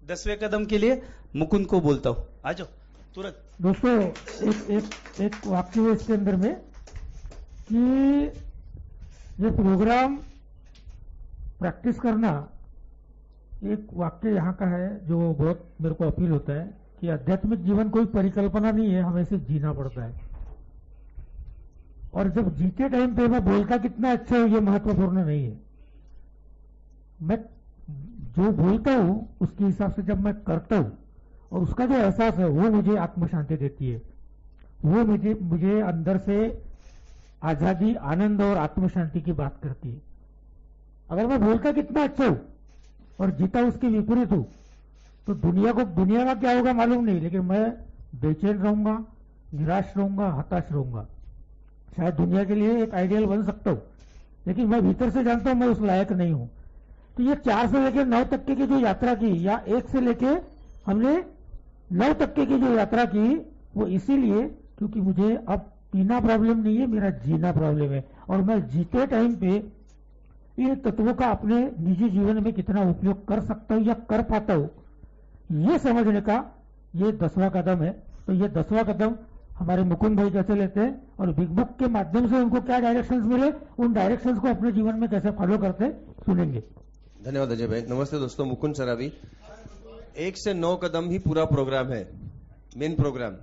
10वें कदम के लिए मुकुंद को बोलता हूँ, आ जाओ तुरंत। दोस्तों, एक वाक्य है इसके अंदर में कि ये प्रोग्राम प्रैक्टिस करना, एक वाक्य यहाँ का है जो बहुत मेरे को अपील होता है कि आध्यात्मिक जीवन कोई परिकल्पना नहीं है, हमें इसे जीना पड़ता है। और जब जीते टाइम पे मैं बोलता कितना अच्छा है ये महत्वपूर्ण नहीं है, मैं जो बोलता हूं उसके हिसाब से जब मैं करता हूं और उसका जो एहसास है वो मुझे आत्म शांति देती है, वो मुझे अंदर से आजादी, आनंद और आत्म शांति की बात करती है। अगर मैं बोलता कितना अच्छा हूं और जीता उसके विपरीत हूं तो दुनिया का क्या होगा मालूम नहीं, लेकिन मैं बेचैन रहूंगा, निराश रहूंगा, हताश रहूंगा। शायद दुनिया के लिए एक आइडियल बन सकता हूं, लेकिन मैं भीतर से जानता हूं मैं उस लायक नहीं हूं। तो ये 4 से लेकर 9 तक की जो यात्रा की, या 1 से लेकर हमने 9 तक की जो यात्रा की, वो इसीलिए क्योंकि मुझे अब पीना प्रॉब्लम नहीं है, मेरा जीना प्रॉब्लम है। और मैं जीते टाइम पे इन तत्वों का अपने निजी जीवन में कितना उपयोग कर सकता हूं या कर पाता हूं, ये समझने का ये 10वां कदम है। तो ये 10वां कदम हमारे मुकुंद भाई कैसे लेते हैं और बिग बुक के माध्यम से उनको क्या डायरेक्शंस मिले, उन डायरेक्शंस को अपने जीवन में कैसे फॉलो करते सुनेंगे। धन्यवाद अजय भाई। नमस्ते दोस्तों, मुकुंद सरावी। 1 से 9 कदम ही पूरा प्रोग्राम है, मेन प्रोग्राम।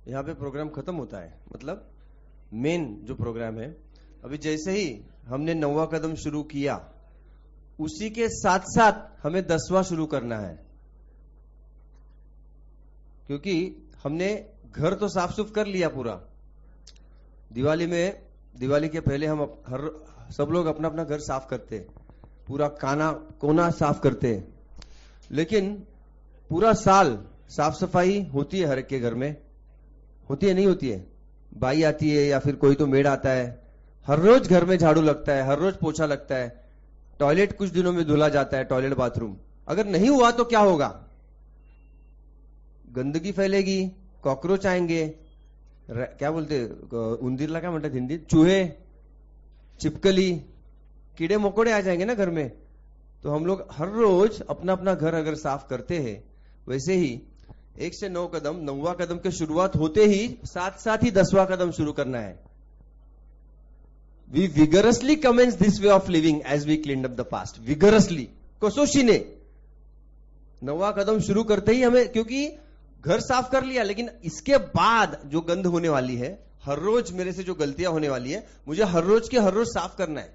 यहाँ पे प्रोग्राम खत्म होता है, मतलब मेन जो प्रोग्राम है। अभी जैसे ही हमने 9वां कदम शुरू किया, उसी के साथ साथ हमें 10वां शुरू करना है, क्योंकि हमने घर तो साफ सुफ कर लिया पूरा। दिवाली के पहले हम सब लोग अपना अपना घर साफ करते, पूरा कोना साफ करते, लेकिन पूरा साल साफ सफाई होती है हर एक के घर में, होती है नहीं होती है? बाई आती है या फिर कोई तो मेड आता है, हर रोज घर में झाड़ू लगता है, हर रोज पोछा लगता है, टॉयलेट कुछ दिनों में धुला जाता है, टॉयलेट बाथरूम। अगर नहीं हुआ तो क्या होगा? गंदगी फैलेगी, कॉकरोच आएंगे, क्या बोलते उंदीरला क्या म्हणतात हिंदीत, चूहे, चिपकली, कीड़े मकोड़े आ जाएंगे ना घर में। तो हम लोग हर रोज अपना अपना घर अगर साफ करते हैं, वैसे ही 1 से 9 कदम, 9वां कदम के शुरुआत होते ही साथ साथ ही 10वां कदम शुरू करना है। We vigorously commence this way of living as we clean up the past. Vigorously, कसोशीने 9वां कदम शुरू करते ही हमें, क्योंकि घर साफ कर लिया, लेकिन इसके बाद जो गंध होने वाली है, हर रोज मेरे से जो गलतियां होने वाली है, मुझे हर रोज साफ करना है।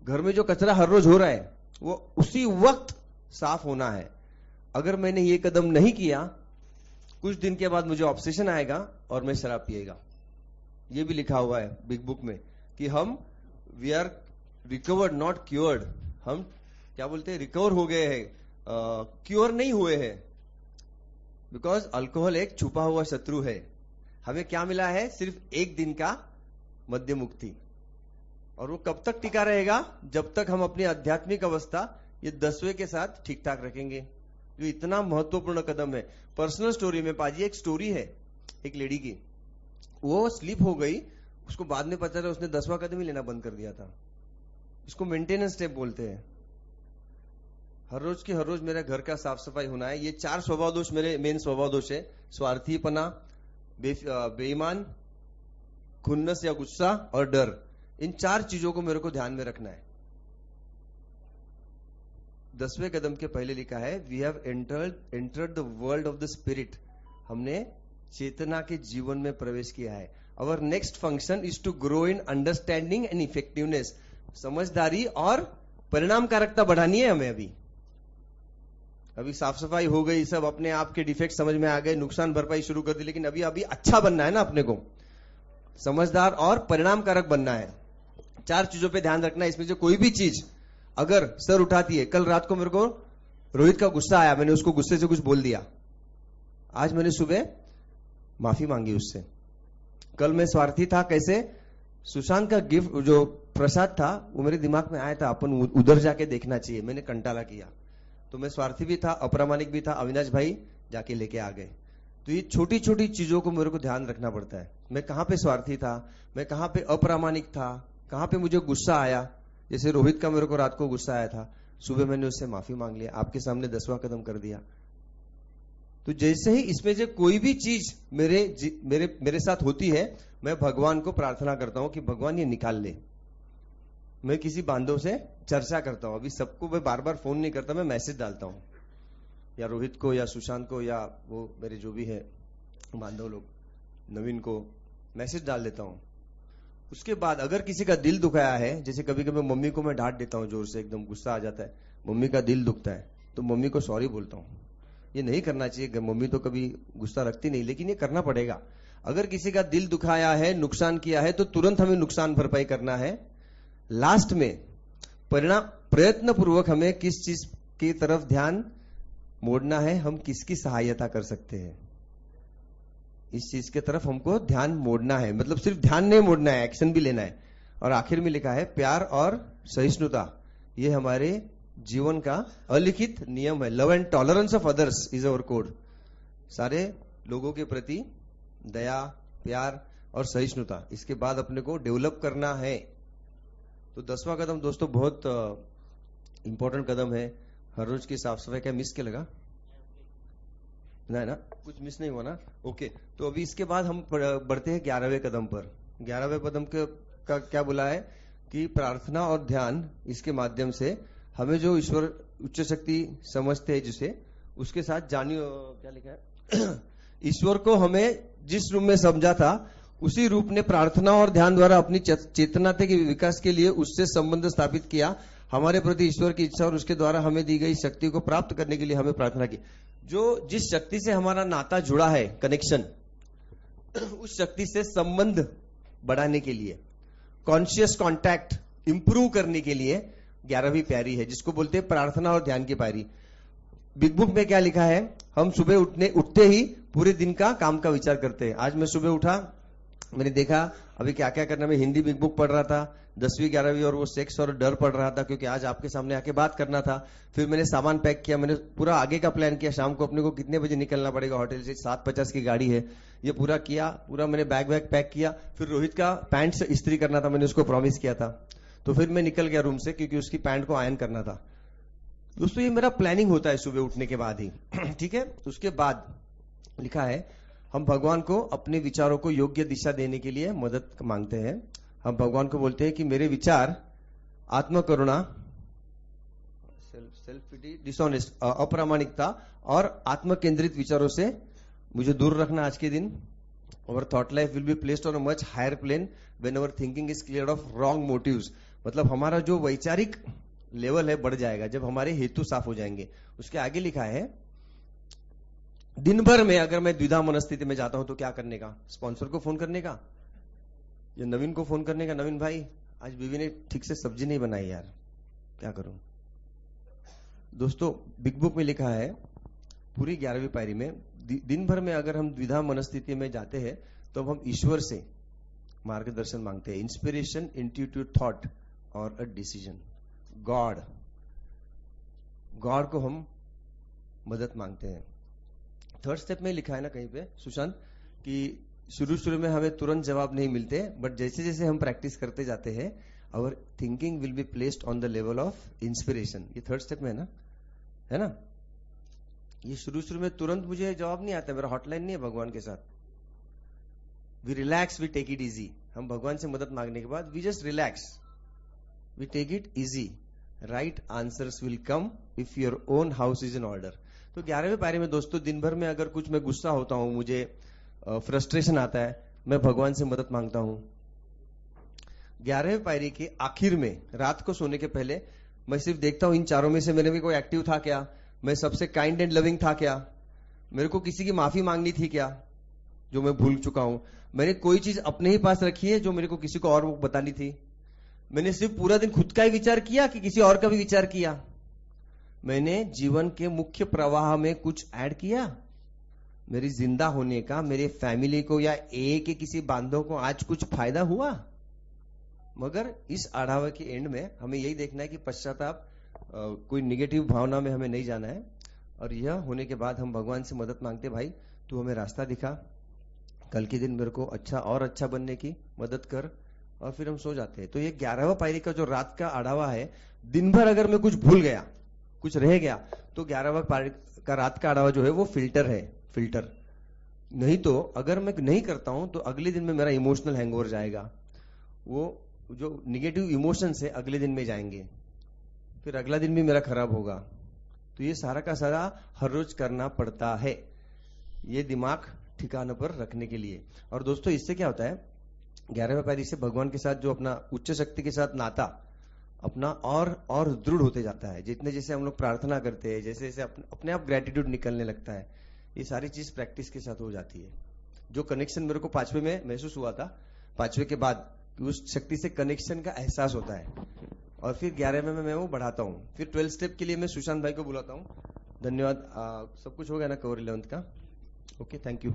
घर में जो कचरा हर रोज हो रहा है वो उसी वक्त साफ होना है। अगर मैंने ये कदम नहीं किया, कुछ दिन के बाद मुझे ऑब्सेशन आएगा और मैं शराब पिएगा। ये भी लिखा हुआ है बिग बुक में कि हम we are recovered not cured. हम क्या बोलते हैं, रिकवर हो गए हैं, क्योर नहीं हुए हैं। बिकॉज अल्कोहल एक छुपा हुआ शत्रु है। हमें क्या मिला है? सिर्फ 1 दिन का मद्य मुक्ति, और वो कब तक टिका रहेगा? जब तक हम अपनी आध्यात्मिक अवस्था ये 10वें के साथ ठीक ठाक रखेंगे, जो इतना महत्वपूर्ण कदम है। पर्सनल स्टोरी में पाजी एक स्टोरी है एक लेडी की, वो स्लीप हो गई, उसको बाद में पता चला उसने 10वां कदम ही लेना बंद कर दिया था। इसको मेंटेनेंस स्टेप बोलते हैं। हर रोज मेरे घर का साफ सफाई होना है। ये 4 स्वभाव दोष मेरे मेन स्वभाव दोष है: स्वार्थीपना, बेईमान, खुन्नस या गुस्सा और डर। इन 4 चीजों को मेरे को ध्यान में रखना है। 10वें कदम के पहले लिखा है we have entered the world of the spirit. हमने चेतना के जीवन में प्रवेश किया है। Our next function is to grow in understanding and effectiveness. समझदारी और परिणामकारकता बढ़ानी है हमें। अभी साफ सफाई हो गई, सब अपने आप के डिफेक्ट समझ में आ गए, नुकसान भरपाई शुरू कर दी, लेकिन अभी अच्छा बनना है ना, अपने को समझदार और परिणामकारक बनना है। 4 चीजों पे ध्यान रखना है। इसमें से कोई भी चीज अगर सर उठाती है, कल रात को मेरे को रोहित का गुस्सा आया, मैंने उसको गुस्से से कुछ बोल दिया, आज मैंने सुबह माफी मांगी उससे। कल मैं स्वार्थी था, कैसे? सुशांत का गिफ्ट जो प्रसाद था वो मेरे दिमाग में आया था, अपन उधर जाके देखना चाहिए, मैंने कंटाला किया, तो मैं स्वार्थी भी था, अप्रामाणिक भी था। अविनाश भाई जाके लेके आ गए। तो ये छोटी छोटी चीजों को मेरे को ध्यान रखना पड़ता है। मैं कहां पे स्वार्थी था, मैं कहां पे अप्रामाणिक था, कहां पे मुझे गुस्सा आया। जैसे रोहित का मेरे को रात को गुस्सा आया था, सुबह मैंने उससे माफी मांग लिया, आपके सामने 10वां कदम कर दिया। तो जैसे ही इसमें से कोई भी चीज मेरे साथ होती है, मैं भगवान को प्रार्थना करता हूं कि भगवान ये निकाल ले। मैं किसी बांधव से चर्चा करता हूं, अभी सबको मैं बार बार फोन नहीं करता, मैं मैसेज डालता हूं, या रोहित को या सुशांत को या वो मेरे जो भी है बांधव लोग, नवीन को मैसेज डाल देता हूं। उसके बाद अगर किसी का दिल दुखाया है, जैसे कभी कभी मम्मी को मैं डांट देता हूं जोर से, एकदम गुस्सा आ जाता है, मम्मी का दिल दुखता है तो मम्मी को सॉरी बोलता हूं। ये नहीं करना चाहिए, मम्मी तो कभी गुस्सा रखती नहीं, लेकिन ये करना पड़ेगा। अगर किसी का दिल दुखाया है, नुकसान किया है, तो तुरंत हमें नुकसान भरपाई करना है। लास्ट में प्रयत्न पूर्वक हमें किस चीज की तरफ ध्यान मोड़ना है, हम किसकी सहायता कर सकते हैं, इस चीज के तरफ हमको ध्यान मोड़ना है। मतलब सिर्फ ध्यान नहीं मोड़ना है, एक्शन भी लेना है। और आखिर में लिखा है प्यार और सहिष्णुता, ये हमारे जीवन का अलिखित नियम है। Love and tolerance of others is our code. सारे लोगों के प्रति दया, प्यार और सहिष्णुता, इसके बाद अपने को डेवलप करना है। तो 10वां कदम दोस्तों बहुत इंपॉर्टेंट कदम है। हर रोज की साफ सफाई, क्या मिस के लगा ना, कुछ मिस नहीं हुआ ना, ओके। तो अभी इसके बाद हम बढ़ते हैं 11वें कदम पर। 11वें कदम का क्या बोला है कि प्रार्थना और ध्यान, इसके माध्यम से हमें जो ईश्वर उच्च शक्ति समझते हैं जिसे, उसके साथ जानियो, क्या लिखा है ईश्वर को हमें जिस रूप में समझा था, उसी रूप ने प्रार्थना और ध्यान द्वारा अपनी चेतना के विकास के लिए उससे संबंध स्थापित किया। हमारे प्रति ईश्वर की इच्छा और उसके द्वारा हमें दी गई शक्ति को प्राप्त करने के लिए हमें प्रार्थना की। जो जिस शक्ति से हमारा नाता जुड़ा है, कनेक्शन, उस शक्ति से संबंध बढ़ाने के लिए, कॉन्शियस कांटेक्ट इंप्रूव करने के लिए 11वीं पायरी है, जिसको बोलते हैं प्रार्थना और ध्यान की पायरी। बिग बुक में क्या लिखा है, हम सुबह उठते ही पूरे दिन का काम का विचार करते हैं। आज मैं सुबह उठा, मैंने देखा अभी क्या क्या करना। मैं हिंदी बिग बुक पढ़ रहा था, 10वीं 11वीं, और वो सेक्स और डर पढ़ रहा था, क्योंकि आज आपके सामने आके बात करना था। फिर मैंने सामान पैक किया, मैंने पूरा आगे का प्लान किया, शाम को अपने को कितने बजे निकलना पड़ेगा होटल से, 7:50 की गाड़ी है, ये पूरा किया, पूरा मैंने बैग पैक किया। फिर रोहित का पैंट से इस्त्री करना था, मैंने उसको प्रॉमिस किया था, तो फिर मैं निकल गया रूम से, क्योंकि उसकी पैंट को आयन करना था। दोस्तों ये मेरा प्लानिंग होता है सुबह उठने के बाद ही ठीक है। उसके बाद लिखा है, हम भगवान को अपने विचारों को योग्य दिशा देने के लिए मदद मांगते हैं। हम भगवान को बोलते हैं कि मेरे विचार आत्मकरुणा, सेल्फ पिटी, डिसऑनेस्ट, अप्रामाणिकता और आत्मकेंद्रित विचारों से मुझे दूर रखना आज के दिन। और thought life will be placed on a much higher plane when our thinking is clear of wrong motives. मतलब हमारा जो वैचारिक लेवल है बढ़ जाएगा जब हमारे हेतु साफ हो जाएंगे। उसके आगे लिखा है, दिन भर में अगर मैं द्विधा मनस्थिति में जाता हूं तो क्या करने का, स्पॉन्सर को फोन करने का या नवीन को फोन करने का, नवीन भाई आज बीवी ने ठीक से सब्जी नहीं बनाई यार, क्या करूं। दोस्तों बिग बुक में लिखा है, पूरी 11वीं पायरी में, दिन भर में अगर हम द्विधा मनस्थिति में जाते हैं तो हम ईश्वर से मार्गदर्शन मांगते हैं, इंस्पिरेशन, इंट्यूटिव थॉट और अ डिसीजन। गॉड को हम मदद मांगते हैं। थर्ड स्टेप में लिखा है ना कहीं पे सुशांत, कि शुरू में हमें तुरंत जवाब नहीं मिलते, बट जैसे जैसे हम प्रैक्टिस करते जाते हैं, our thinking will be placed on the level of inspiration. ये थर्ड स्टेप में है ना। ये शुरू में तुरंत मुझे जवाब नहीं आता, मेरा हॉटलाइन नहीं है भगवान के साथ। We relax, we take it easy. हम भगवान से मदद मांगने के बाद we just relax, we take it easy. Right answers will come if your own house is in order. तो 11वें पायरी में दोस्तों, दिन भर में अगर कुछ मैं गुस्सा होता हूं, मुझे फ्रस्ट्रेशन आता है, मैं भगवान से मदद मांगता हूं। 11वें पायरी के आखिर में, रात को सोने के पहले, मैं सिर्फ देखता हूं इन चारों में से मैंने भी कोई एक्टिव था क्या, मैं सबसे काइंड एंड लविंग था क्या, मेरे को किसी की माफी मांगनी थी क्या जो मैं भूल चुका हूं, मैंने कोई चीज अपने ही पास रखी है जो मेरे को किसी को और बतानी थी, मैंने सिर्फ पूरा दिन खुद का ही विचार किया कि किसी और का भी विचार किया, मैंने जीवन के मुख्य प्रवाह में कुछ ऐड किया, मेरी जिंदा होने का मेरे फैमिली को या के किसी बांधव को आज कुछ फायदा हुआ। मगर इस आढ़ावा के एंड में हमें यही देखना है कि पश्चाताप, कोई निगेटिव भावना में हमें नहीं जाना है। और यह होने के बाद हम भगवान से मदद मांगते, भाई तू हमें रास्ता दिखा, कल के दिन मेरे को अच्छा और अच्छा बनने की मदद कर, और फिर हम सो जाते हैं। तो ये 11वां पायरी का जो रात का आढ़ावा है, दिन भर अगर मैं कुछ भूल गया, कुछ रह गया, तो 11वां का रात का आड़ावा जो है वो फिल्टर है, फिल्टर। नहीं तो अगर मैं नहीं करता हूं तो अगले दिन में मेरा इमोशनल हैंगओवर जाएगा, वो जो निगेटिव इमोशंस है अगले दिन में जाएंगे, फिर अगला दिन भी मेरा खराब होगा। तो ये सारा का सारा हर रोज करना पड़ता है, ये दिमाग ठिकाने पर रखने के लिए। और दोस्तों इससे क्या होता है, 11वें पायरी से भगवान के साथ जो अपना उच्च शक्ति के साथ नाता अपना और दृढ़ होते जाता है। जितने जैसे हम लोग प्रार्थना करते हैं, जैसे जैसे अपने आप ग्रेटिट्यूड निकलने लगता है, ये सारी चीज प्रैक्टिस के साथ हो जाती है। जो कनेक्शन मेरे को 5वें में महसूस हुआ था, 5वें के बाद उस शक्ति से कनेक्शन का एहसास होता है, और फिर 11वें में मैं वो बढ़ाता हूँ। फिर 12 स्टेप के लिए मैं सुशांत भाई को बुलाता हूँ। धन्यवाद। सब कुछ हो गया ना कवर 11 का? ओके, थैंक यू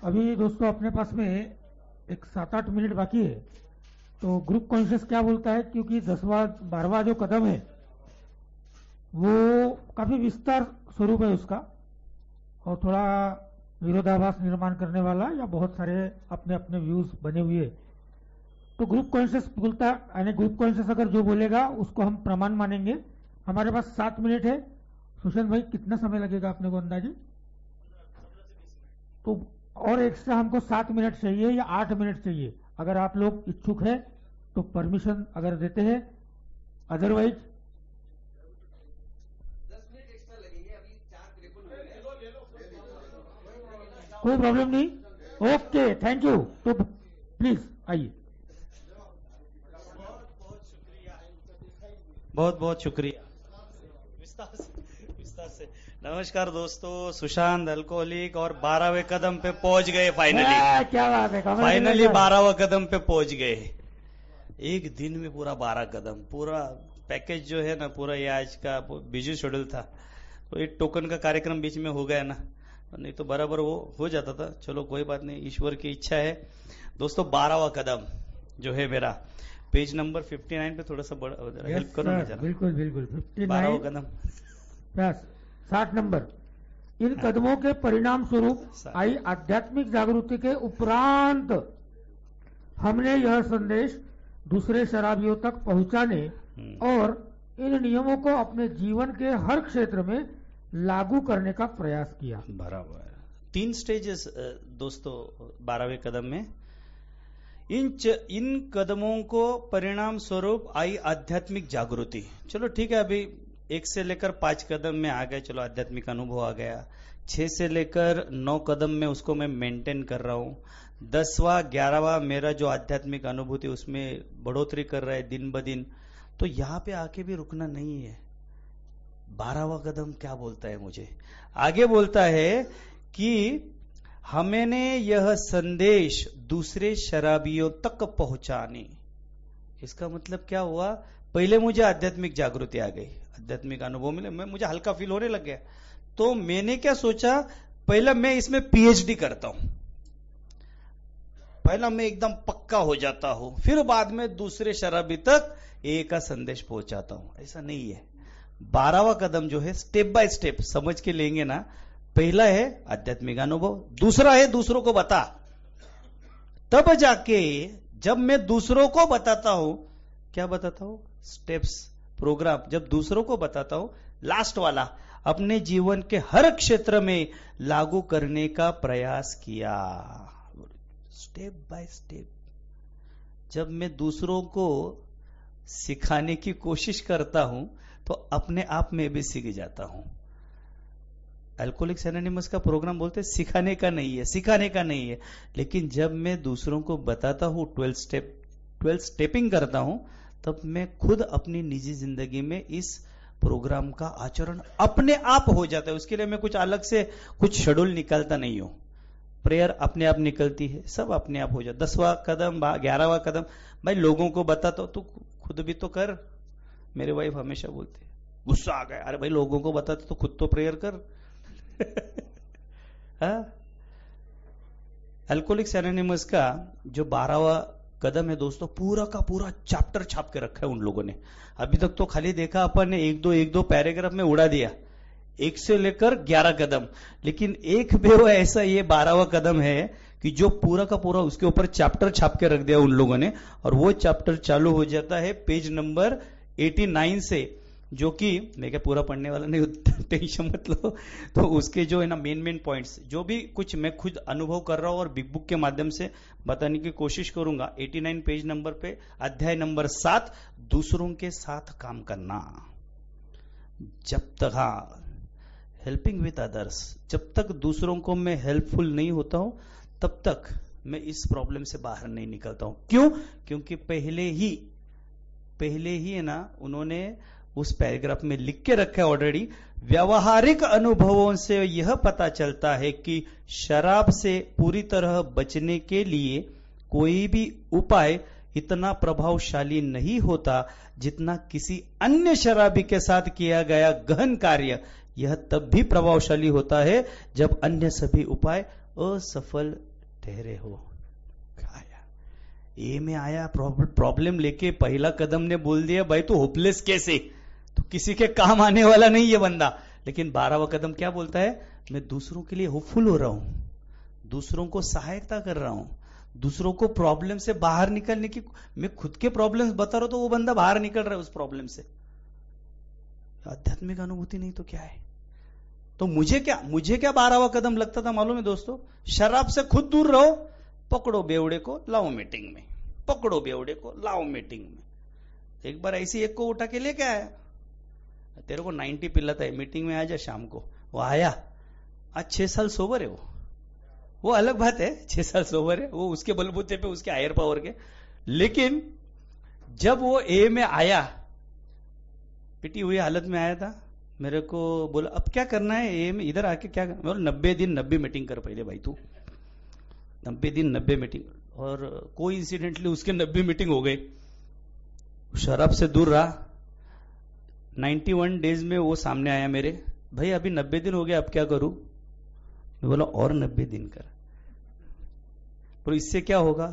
अभी दोस्तों अपने पास में एक 7-8 मिनट बाकी है, तो ग्रुप कॉन्शियस क्या बोलता है, क्योंकि 10वां 12वां जो कदम है वो काफी विस्तार स्वरूप है उसका, और थोड़ा विरोधाभास निर्माण करने वाला, या बहुत सारे अपने अपने व्यूज बने हुए। तो ग्रुप कॉन्शियस बोलता है, यानी ग्रुप कॉन्शियस अगर जो बोलेगा उसको हम प्रमाण मानेंगे। हमारे पास 7 मिनट है। सुशांत भाई कितना समय लगेगा अपने को अंदाजे? तो और एक्स्ट्रा हमको 7 मिनट चाहिए या 8 मिनट चाहिए? अगर आप लोग इच्छुक है तो परमिशन अगर देते हैं, अदरवाइज 10 मिनट एक्स्ट्रा लगेंगे। अभी 4:53 कोई प्रॉब्लम नहीं। Okay, thank you. तो प्लीज आइए। बहुत बहुत शुक्रिया। विस्तार से नमस्कार दोस्तों, सुशांत अल्कोहलिक और 12वें कदम पे पहुंच गए फाइनली। क्या बात है, फाइनली 12वां कदम पे पहुंच गए। एक दिन में पूरा 12 कदम, पूरा पैकेज जो है ना, पूरा ये आज का बिजी शेड्यूल था, तो एक टोकन का कार्यक्रम बीच में हो गया ना, नहीं तो बराबर वो हो जाता था। चलो कोई बात नहीं, ईश्वर की इच्छा है। दोस्तों 12वां कदम जो है मेरा, पेज नंबर 59 पे थोड़ा सा हेल्प करो ना जरा। बिल्कुल बिल्कुल। 12वां कदम 60 नंबर। इन कदमों के परिणाम स्वरूप आई आध्यात्मिक जागृति के उपरांत हमने यह संदेश दूसरे शराबियों तक पहुंचाने और इन नियमों को अपने जीवन के हर क्षेत्र में लागू करने का प्रयास किया। बराबर। 3 स्टेजेस दोस्तों 12वें कदम में। इन कदमों को परिणाम स्वरूप आई आध्यात्मिक जागृति। चलो ठीक है, अभी 1 से लेकर 5 कदम में आ गए, चलो आध्यात्मिक अनुभव आ गया। 6 से लेकर 9 कदम में उसको मैं मेंटेन कर रहा हूं। 10वां 11वां मेरा जो आध्यात्मिक अनुभूति उसमें बढ़ोतरी कर रहा है दिन ब दिन। तो यहां पे आके भी रुकना नहीं है। 12वां कदम क्या बोलता है मुझे? आगे बोलता है कि हमने यह संदेश दूसरे शराबियों तक पहुंचाने। इसका मतलब क्या हुआ? पहले मुझे आध्यात्मिक जागृति आ गई, आध्यात्मिक अनुभव मिले, मुझे हल्का फील होने लग गया। तो मैंने क्या सोचा, पहला मैं इसमें पीएचडी करता हूं, पहला मैं एकदम पक्का हो जाता हूं, फिर बाद में दूसरे शराबी तक एक का संदेश पहुंचाता हूं। ऐसा नहीं है। 12वां कदम जो है स्टेप बाय स्टेप समझ के लेंगे ना। पहला है आध्यात्मिक अनुभव, दूसरा है दूसरों को बता। तब जाके जब मैं दूसरों को बताता हूं, क्या बताता हूं? Steps, program. जब दूसरों को बताता हूं, लास्ट वाला अपने जीवन के हर क्षेत्र में लागू करने का प्रयास किया, स्टेप बाय स्टेप। जब मैं दूसरों को सिखाने की कोशिश करता हूं तो अपने आप में भी सीख जाता हूं। अल्कोहलिक्स एनोनिमस का प्रोग्राम बोलते हैं सिखाने का नहीं है, सिखाने का नहीं है। लेकिन जब मैं दूसरों को बताता हूं, 12 स्टेपिंग करता हूं, तब मैं खुद अपनी निजी जिंदगी में इस प्रोग्राम का आचरण अपने आप हो जाता है। उसके लिए मैं कुछ अलग से कुछ शेड्यूल निकालता नहीं हूं। प्रेयर अपने आप निकलती है, सब अपने आप हो जाता। 10वां कदम 11वां कदम भाई लोगों को बताता हूं, तो खुद भी तो कर। मेरे वाइफ हमेशा बोलते, गुस्सा आ गया, अरे भाई लोगों को बताते तो खुद तो प्रेयर कर। अल्कोहलिक्स एनोनिमस का जो 12वां कदम है दोस्तों, पूरा का पूरा चैप्टर छाप के रखा है उन लोगों ने। अभी तक तो खाली देखा अपन ने एक दो पैराग्राफ में उड़ा दिया, 1 से लेकर 11 कदम। लेकिन एक भी वो ऐसा ये 12वां कदम है कि जो पूरा का पूरा उसके ऊपर चैप्टर छाप के रख दिया उन लोगों ने, और वो चैप्टर चालू हो जाता है पेज नंबर 89 से, जो कि मैं क्या पूरा पढ़ने वाला नहीं, टेंशन मत लो। तो उसके जो है ना मेन पॉइंट्स, जो भी कुछ मैं खुद अनुभव कर रहा हूं और बिग बुक के माध्यम से बताने की कोशिश करूंगा। 89 पेज नंबर पे अध्याय नंबर 7, दूसरों के साथ काम करना। जब तक, हाँ, हेल्पिंग विद अदर्स, जब तक दूसरों को मैं हेल्पफुल नहीं होता हूं तब तक मैं इस प्रॉब्लम से बाहर नहीं निकलता हूं। क्यों? क्योंकि पहले ही है ना, उन्होंने उस पैराग्राफ में लिख के रखा है ऑलरेडी, व्यावहारिक अनुभवों से यह पता चलता है कि शराब से पूरी तरह बचने के लिए कोई भी उपाय इतना प्रभावशाली नहीं होता जितना किसी अन्य शराबी के साथ किया गया गहन कार्य। यह तब भी प्रभावशाली होता है जब अन्य सभी उपाय असफल ठहरे हो। ए में आया प्रॉब्लम लेके, पहला कदम ने बोल दिया भाई तू होपलेस कैसे, तो किसी के काम आने वाला नहीं ये बंदा। लेकिन 12वां कदम क्या बोलता है? मैं दूसरों के लिए होपफुल हो रहा हूं, दूसरों को सहायता कर रहा हूं, दूसरों को प्रॉब्लम से बाहर निकलने की, मैं खुद के प्रॉब्लम्स बता रहा हूं तो वो बंदा बाहर निकल रहा है उस प्रॉब्लम से। आध्यात्मिक अनुभूति नहीं तो क्या है? तो मुझे क्या 12वां कदम लगता था मालूम है दोस्तों? शराब से खुद दूर रहो, पकड़ो बेवड़े को लाओ मीटिंग में, पकड़ो बेवड़े को लाओ मीटिंग में। एक बार ऐसी एक को उठा के लेके आया, तेरे को 90 पिलाता है, मीटिंग में आ जा शाम को। वो आया, आज 6 साल सोबर है वो अलग बात है, 6 साल सोबर है वो, उसके बलबूते पे, उसके हायर पावर के। लेकिन जब वो ए में आया, पिटी हुई हालत में आया था, मेरे को बोला अब क्या करना है ए में, इधर आके क्या करना? 90 दिन 90 मीटिंग कर पहले भाई तू, 90 दिन 90 मीटिंग। और कोई इंसिडेंटली उसके 90 मीटिंग हो गए, शराब से दूर रहा। 91 डेज में वो सामने आया मेरे, भाई अभी 90 दिन हो गए, अब क्या करूं? मैं बोला और 90 दिन कर, पर इससे क्या होगा?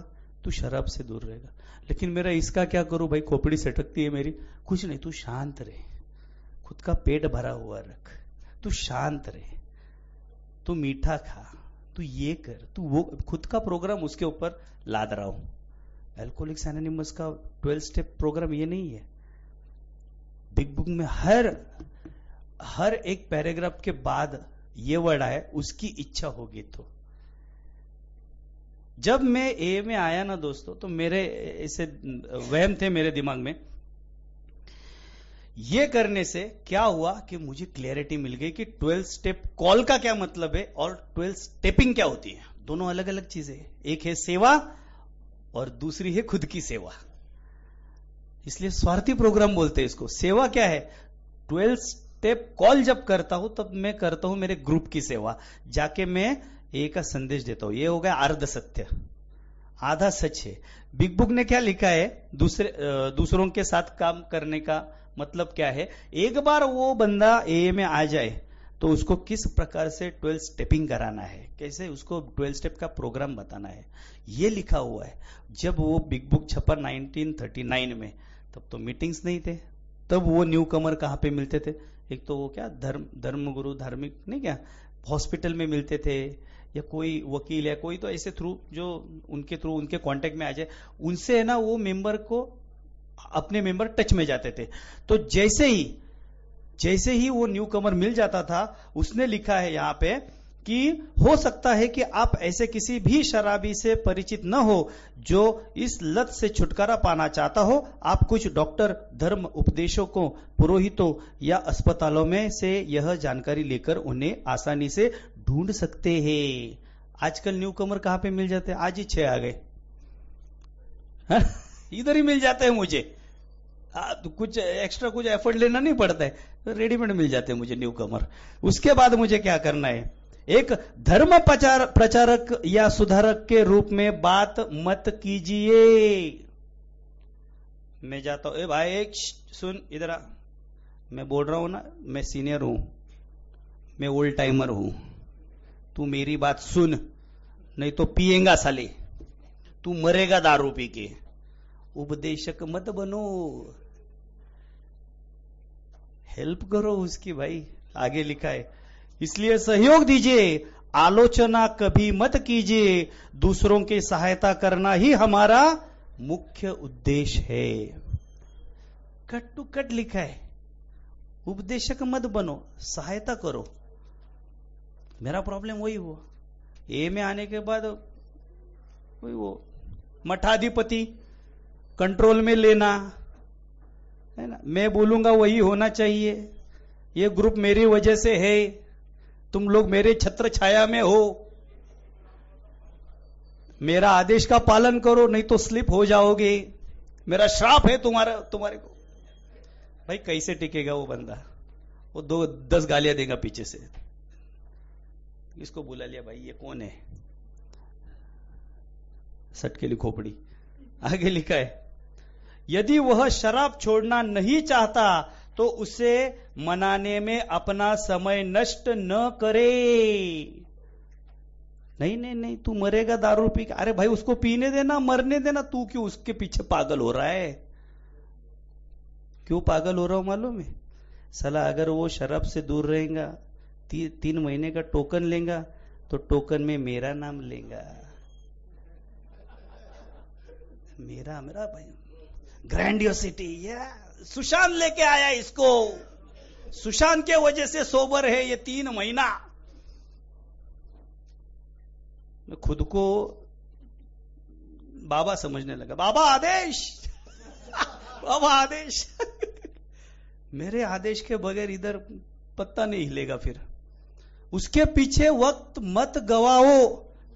तू शराब से दूर रहेगा। लेकिन मेरा इसका क्या करूं भाई, खोपड़ी सटकती है मेरी। कुछ नहीं, तू शांत रहे, खुद का पेट भरा हुआ रख, तू शांत रहे, तू मीठा खा, तू ये कर, तू वो, खुद का प्रोग्राम उसके ऊपर लाद रहा हूं। एल्कोहलिक्स एनोनिमस का 12 स्टेप प्रोग्राम ये नहीं है। बिग बुक में हर एक पैराग्राफ के बाद ये वर्ड आया, उसकी इच्छा होगी तो। जब मैं ए में आया ना दोस्तों, तो मेरे ऐसे वहम थे मेरे दिमाग में। ये करने से क्या हुआ कि मुझे क्लैरिटी मिल गई कि 12 स्टेप कॉल का क्या मतलब है और 12 स्टेपिंग क्या होती है। दोनों अलग अलग चीजें, एक है सेवा और दूसरी है खुद की सेवा। इसलिए स्वार्थी प्रोग्राम बोलते हैं इसको। सेवा क्या है? 12 स्टेप कॉल जब करता हूं तब मैं करता हूं मेरे ग्रुप की सेवा, जाके मैं ए का संदेश देता हूं। ये हो गया अर्ध सत्य, आधा सच है। बिग बुक ने क्या लिखा है? दूसरों के साथ काम करने का मतलब क्या है? एक बार वो बंदा ए में आ जाए तो उसको किस प्रकार से 12 स्टेपिंग कराना है, कैसे उसको 12 स्टेप का प्रोग्राम बताना है, ये लिखा हुआ है। जब वो बिग बुक छपा 1939 में, तब तो मीटिंग्स नहीं थे। तब वो न्यू कमर कहां पे मिलते थे? एक तो वो क्या धर्म गुरु, धार्मिक नहीं, क्या हॉस्पिटल में मिलते थे, या कोई वकील या कोई तो ऐसे थ्रू, जो उनके कांटेक्ट में आ जाए, उनसे है ना वो मेंबर को, अपने मेंबर टच में जाते थे। तो जैसे ही वो न्यू कमर मिल जाता था, उसने लिखा है यहां पे कि हो सकता है कि आप ऐसे किसी भी शराबी से परिचित न हो जो इस लत से छुटकारा पाना चाहता हो। आप कुछ डॉक्टर, धर्म उपदेशकों, पुरोहितों या अस्पतालों में से यह जानकारी लेकर उन्हें आसानी से ढूंढ सकते हैं। आजकल न्यू कमर कहां पे मिल जाते हैं? आज ही 6 आ गए, इधर ही मिल जाते हैं मुझे। तो कुछ एक्स्ट्रा कुछ एफर्ट लेना नहीं पड़ता है, तो रेडीमेड मिल जाते हैं मुझे न्यू कमर। उसके बाद मुझे क्या करना है? एक धर्म प्रचारक या सुधारक के रूप में बात मत कीजिए। मैं जाता हूं, ए भाई एक सुन, इधर आ, मैं बोल रहा हूं ना, मैं सीनियर हूं, मैं ओल्ड टाइमर हूं, तू मेरी बात सुन, नहीं तो पिएगा साले, तू मरेगा दारू पी के। उपदेशक मत बनो, हेल्प करो उसकी भाई, आगे लिखा है। इसलिए सहयोग दीजिए, आलोचना कभी मत कीजिए, दूसरों की सहायता करना ही हमारा मुख्य उद्देश्य है। कट टू कट लिखा है, उपदेशक मत बनो, सहायता करो। मेरा प्रॉब्लम वही हुआ, ए में आने के बाद वही वो मठाधिपति कंट्रोल में लेना है ना, मैं बोलूंगा वही होना चाहिए, ये ग्रुप मेरी वजह से है, तुम लोग मेरे छत्र छाया में हो, मेरा आदेश का पालन करो नहीं तो स्लिप हो जाओगे, मेरा श्राप है तुम्हारे को। भाई कैसे टिकेगा वो बंदा, वो 10 गालियां देगा पीछे से। इसको बुला लिया, भाई ये कौन है, सटकेली खोपड़ी। आगे लिखा है, यदि वह शराब छोड़ना नहीं चाहता तो उसे मनाने में अपना समय नष्ट न करे। नहीं तू मरेगा दारू पी के, अरे भाई उसको पीने देना, मरने देना, तू क्यों उसके पीछे पागल हो रहा है? क्यों पागल हो रहा हूं मालूम है? साला अगर वो शराब से दूर रहेगा, 3 महीने का टोकन लेगा तो टोकन में मेरा नाम लेगा, मेरा भाई ग्रैंडियोसिटी। सुशांत लेके आया इसको, सुशांत के वजह से सोबर है ये 3 महीना। मैं खुद को बाबा समझने लगा, बाबा आदेश बाबा आदेश मेरे आदेश के बगैर इधर पत्ता नहीं हिलेगा। फिर उसके पीछे वक्त मत गवाओ,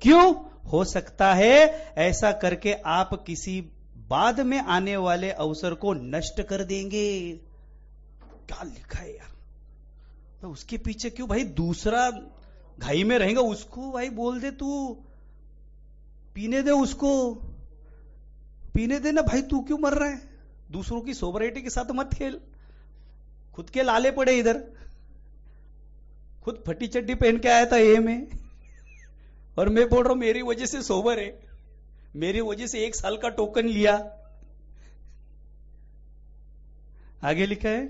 क्यों? हो सकता है ऐसा करके आप किसी बाद में आने वाले अवसर को नष्ट कर देंगे। क्या लिखा है यार, तो उसके पीछे क्यों भाई? दूसरा घाई में रहेगा, उसको भाई बोल दे, तू पीने दे, उसको पीने देना भाई, तू क्यों मर रहा है? दूसरों की सोबराइटी के साथ मत खेल, खुद के लाले पड़े इधर। खुद फटी चड्डी पहन के आया था ए में, और मैं बोल रहा हूं मेरी वजह से सोबर है, मेरी वजह से 1 साल का टोकन लिया। आगे लिखा है,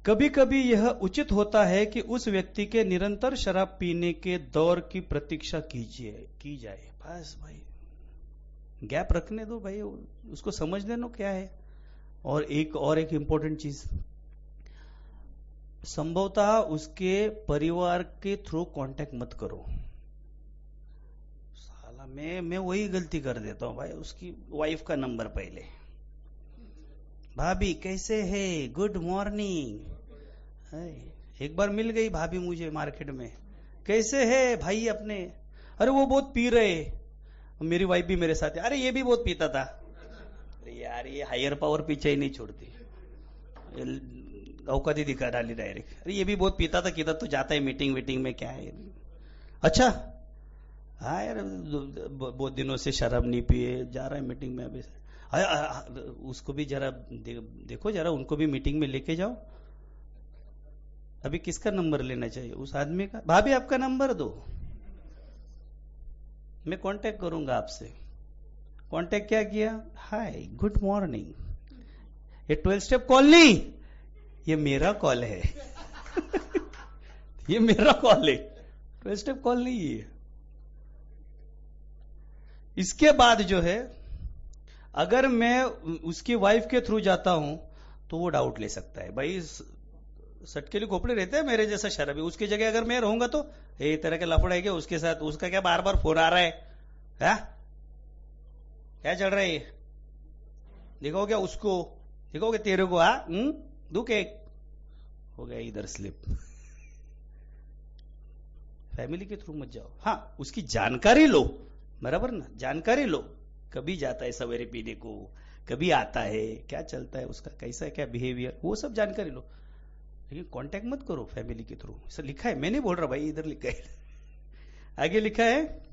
कभी कभी यह उचित होता है कि उस व्यक्ति के निरंतर शराब पीने के दौर की प्रतीक्षा की जाए। बस भाई गैप रखने दो भाई, उसको समझने दो क्या है। और एक इंपॉर्टेंट चीज, संभवतः उसके परिवार के थ्रू कांटेक्ट मत करो। साला मैं वही गलती कर देता हूं भाई, उसकी वाइफ का नंबर पहले, भाभी कैसे है, गुड मॉर्निंग। एक बार मिल गई भाभी मुझे मार्केट में, कैसे है भाई अपने, अरे वो बहुत पी रहे, मेरी वाइफ भी मेरे साथ है, अरे ये भी बहुत पीता था। अरे यार ये हायर पावर पीछे ही नहीं छोड़ती, औकाती दिखा डाली डायरेक्ट। अरे ये भी बहुत पीता था, किधर तो जाता है मीटिंग में, क्या है? अच्छा हाँ यार बहुत दिनों से शराब नहीं पिए, जा रहा है मीटिंग में अभी। उसको भी जरा देखो, जरा उनको भी मीटिंग में लेके जाओ। अभी किसका नंबर लेना चाहिए? उस आदमी का। भाभी आपका नंबर दो, मैं कांटेक्ट करूंगा आपसे। कांटेक्ट क्या किया? हाय गुड मॉर्निंग, ये 12 स्टेप कॉल नहीं, ये मेरा कॉल है ये मेरा कॉल है, 12 स्टेप कॉल नहीं है। इसके बाद जो है, अगर मैं उसकी वाइफ के थ्रू जाता हूं तो वो डाउट ले सकता है, भाई सटकेली खोपड़े रहते हैं मेरे जैसा शराबी, उसकी जगह अगर मैं रहूंगा तो ये तरह के लफड़ा है क्या उसके साथ, उसका क्या बार बार फोन आ रहा है, क्या चल रहा है, देखो क्या उसको, देखोगे तेरे को, दुखे हो गया इधर स्लिप। फैमिली के थ्रू मत जाओ। हाँ उसकी जानकारी लो, बराबर ना, जानकारी लो, कभी जाता है सवेरे पीने को, कभी आता है, क्या चलता है उसका, कैसा है, क्या बिहेवियर, वो सब जानकारी लो, लेकिन कांटेक्ट मत करो फैमिली के थ्रू। ऐसा लिखा है, मैं नहीं बोल रहा भाई, इधर लिखा है आगे लिखा है,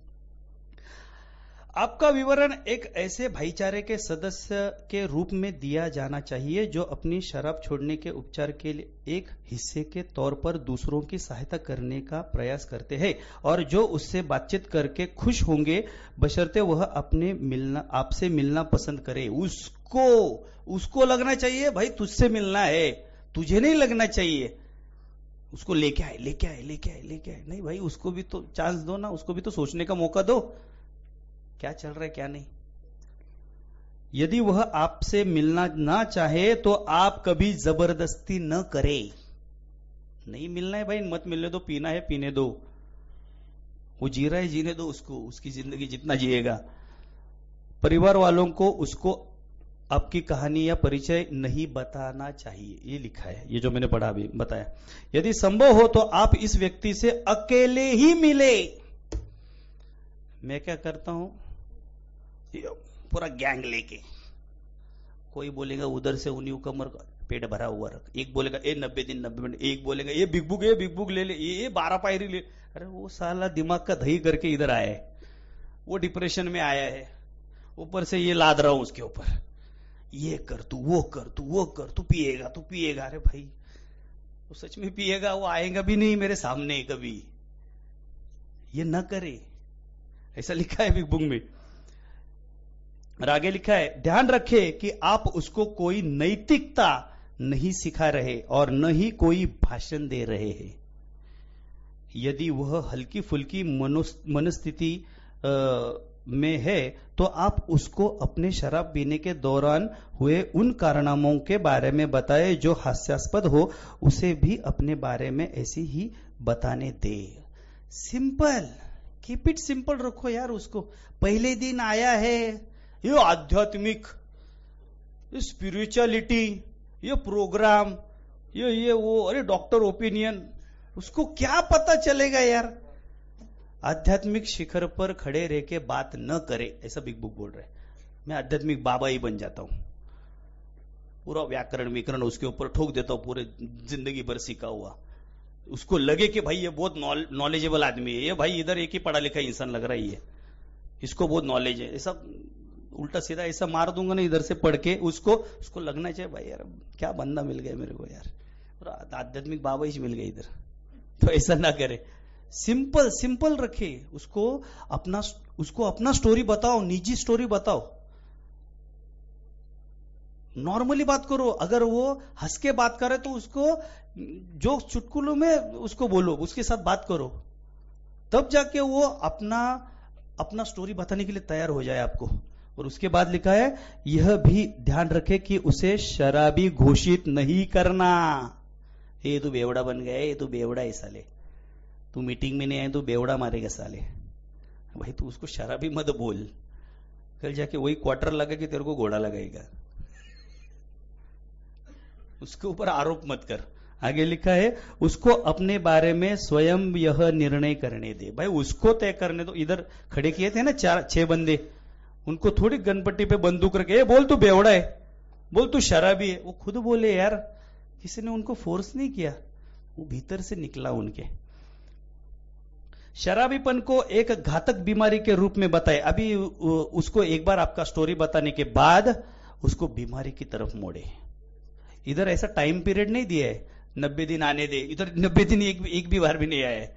आपका विवरण एक ऐसे भाईचारे के सदस्य के रूप में दिया जाना चाहिए जो अपनी शराब छोड़ने के उपचार के लिए एक हिस्से के तौर पर दूसरों की सहायता करने का प्रयास करते हैं और जो उससे बातचीत करके खुश होंगे, बशर्ते वह आपसे मिलना पसंद करे। उसको लगना चाहिए भाई तुझसे मिलना है, तुझे नहीं लगना चाहिए। उसको लेके आए लेके आए लेके आए लेके आए। नहीं भाई, उसको भी तो चांस दो ना, उसको भी तो सोचने का मौका दो, क्या चल रहा है क्या नहीं। यदि वह आपसे मिलना ना चाहे तो आप कभी जबरदस्ती न करें। नहीं मिलना है भाई, मत मिलने दो, पीना है पीने दो, वो जी रहा है जीने दो उसको, उसकी जिंदगी जितना जिएगा। परिवार वालों को उसको आपकी कहानी या परिचय नहीं बताना चाहिए, ये लिखा है, ये जो मैंने पढ़ा अभी बताया। यदि संभव हो तो आप इस व्यक्ति से अकेले ही मिले। मैं क्या करता हूं, पूरा गैंग लेके, कोई बोलेगा उधर से उन्हीं कमर का पेट भरा हुआ रख, एक बोलेगा 90 दिन 90 मिनट, एक बोलेगा ये बिग बुक ले ले, ये 12 पायरी ले। अरे वो साला दिमाग का दही करके इधर आया है, वो डिप्रेशन में आया है, ऊपर से ये लाद रहा हूं उसके ऊपर, ये कर तू वो कर तू वो कर, तू पिएगा। अरे भाई वो सच में पिएगा, वो आएगा भी नहीं मेरे सामने कभी, ये न करे, ऐसा लिखा है बिग बुक में। और आगे लिखा है, ध्यान रखे कि आप उसको कोई नैतिकता नहीं सिखा रहे और न ही कोई भाषण दे रहे हैं। यदि वह हल्की फुल्की मनस्थिति में है तो आप उसको अपने शराब पीने के दौरान हुए उन कारनामों के बारे में बताएं जो हास्यास्पद हो, उसे भी अपने बारे में ऐसी ही बताने दे। सिंपल, कीप इट सिंपल रखो यार। उसको पहले दिन आया है, ये आध्यात्मिक, ये स्पिरिचुअलिटी, ये प्रोग्राम, ये वो, अरे डॉक्टर ओपिनियन, उसको क्या पता चलेगा यार। आध्यात्मिक शिखर पर खड़े रह के बात न करे, ऐसा बिग बुक बोल रहा है। मैं आध्यात्मिक बाबा ही बन जाता हूं, पूरा व्याकरण विकरण उसके ऊपर ठोक देता हूं, पूरे जिंदगी भर सीखा हुआ। उसको लगे कि भाई ये बहुत नॉलेजेबल आदमी है, ये भाई इधर एक ही पढ़ा लिखा इंसान लग रहा है, इसको बहुत नॉलेज है, ऐसा उल्टा सीधा ऐसा मार दूंगा ना इधर से पढ़ के, उसको लगना चाहिए भाई यार क्या बंदा मिल गया मेरे को यार, आध्यात्मिक बाबा ही मिल गए इधर। तो ऐसा ना करे, सिंपल रखे उसको। अपना स्टोरी बताओ, निजी स्टोरी बताओ, नॉर्मली बात करो। अगर वो हंस के बात करे तो उसको जो चुटकुलों में उसको बोलो, उसके साथ बात करो, तब जाके वो अपना स्टोरी बताने के लिए तैयार हो जाए आपको। और उसके बाद लिखा है, यह भी ध्यान रखे कि उसे शराबी घोषित नहीं करना। ये तू बेवड़ा बन गया, ये तू बेवड़ा है साले, तू मीटिंग में नहीं आए तो बेवड़ा मारेगा साले। भाई तू उसको शराबी मत बोल, कल जाके वही क्वार्टर लगा कि तेरे को घोड़ा लगाएगा। उसके ऊपर आरोप मत कर। आगे लिखा है, उसको अपने बारे में स्वयं यह निर्णय करने दे। भाई उसको तय करने दो। इधर खड़े किए थे ना 4-6 बंदे, उनको थोड़ी गनपट्टी पे बंदूक रखे, बोल तू बेवड़ा है, बोल तू शराबी है। वो खुद बोले यार, किसी ने उनको फोर्स नहीं किया, वो भीतर से निकला उनके। शराबीपन को एक घातक बीमारी के रूप में बताए। अभी उसको एक बार आपका स्टोरी बताने के बाद उसको बीमारी की तरफ मोड़े। इधर ऐसा टाइम पीरियड नहीं दिया है 90 दिन आने दे, इधर 90 दिन एक भी बार भी नहीं आया है।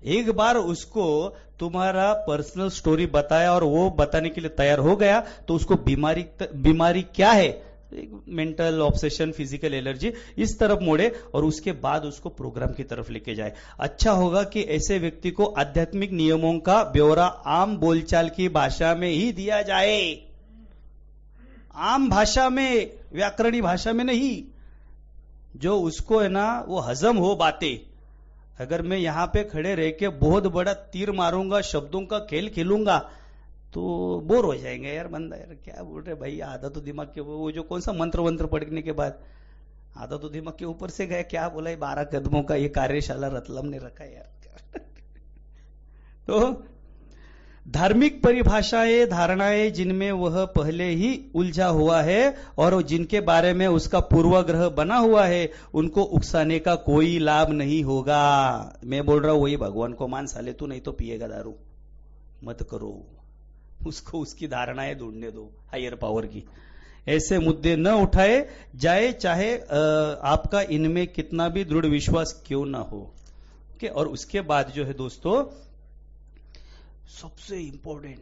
एक बार उसको तुम्हारा पर्सनल स्टोरी बताया और वो बताने के लिए तैयार हो गया, तो उसको बीमारी क्या है, मेंटल ऑब्सेशन, फिजिकल एलर्जी, इस तरफ मोड़े और उसके बाद उसको प्रोग्राम की तरफ लेके जाए। अच्छा होगा कि ऐसे व्यक्ति को आध्यात्मिक नियमों का ब्यौरा आम बोलचाल की भाषा में ही दिया जाए, आम भाषा में, व्याकरणी भाषा में नहीं, जो उसको है ना वो हजम हो बातें। अगर मैं यहां पे खड़े रह के बहुत बड़ा तीर मारूंगा, शब्दों का खेल खेलूंगा, तो बोर हो जाएंगे यार बंदा, यार क्या बोल रहे भाई, आधा तो दिमाग के, वो जो कौन सा मंत्र वंत्र पढ़ने के बाद आधा तो दिमाग के ऊपर से गया, क्या बोला 12 कदमों का ये कार्यशाला रतलम ने रखा यार। तो धार्मिक परिभाषाएं, धारणाएं जिनमें वह पहले ही उलझा हुआ है और जिनके बारे में उसका पूर्वाग्रह बना हुआ है, उनको उकसाने का कोई लाभ नहीं होगा। मैं बोल रहा हूं वही भगवान को मान साले, तू नहीं तो पिएगा दारू, मत करो। उसको उसकी धारणाएं ढूंढने दो हायर पावर की। ऐसे मुद्दे न उठाए जाए, चाहे आपका इनमें कितना भी दृढ़ विश्वास क्यों ना हो। और उसके बाद जो है दोस्तों, सबसे इंपॉर्टेंट,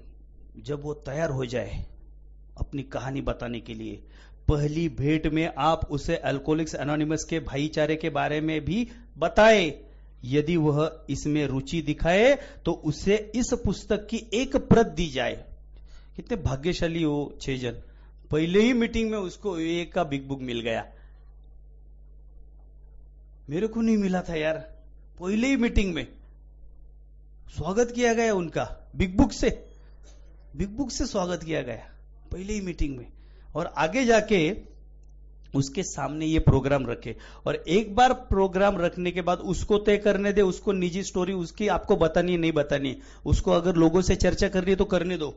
जब वो तैयार हो जाए अपनी कहानी बताने के लिए, पहली भेंट में आप उसे अल्कोहलिक्स एनोनिमस के भाईचारे के बारे में भी बताएं। यदि वह इसमें रुचि दिखाए तो उसे इस पुस्तक की एक प्रत दी जाए। कितने भाग्यशाली हो 6 जन, पहले ही मीटिंग में उसको एक का बिग बुक मिल गया। मेरे को नहीं मिला था यार, पहले ही मीटिंग में स्वागत किया गया उनका, बिग बुक से स्वागत किया गया पहले ही मीटिंग में। और आगे जाके उसके सामने ये प्रोग्राम रखे, और एक बार प्रोग्राम रखने के बाद उसको तय करने दे, उसको निजी स्टोरी उसकी आपको बतानी है नहीं बतानी है, उसको अगर लोगों से चर्चा करनी है तो करने दो,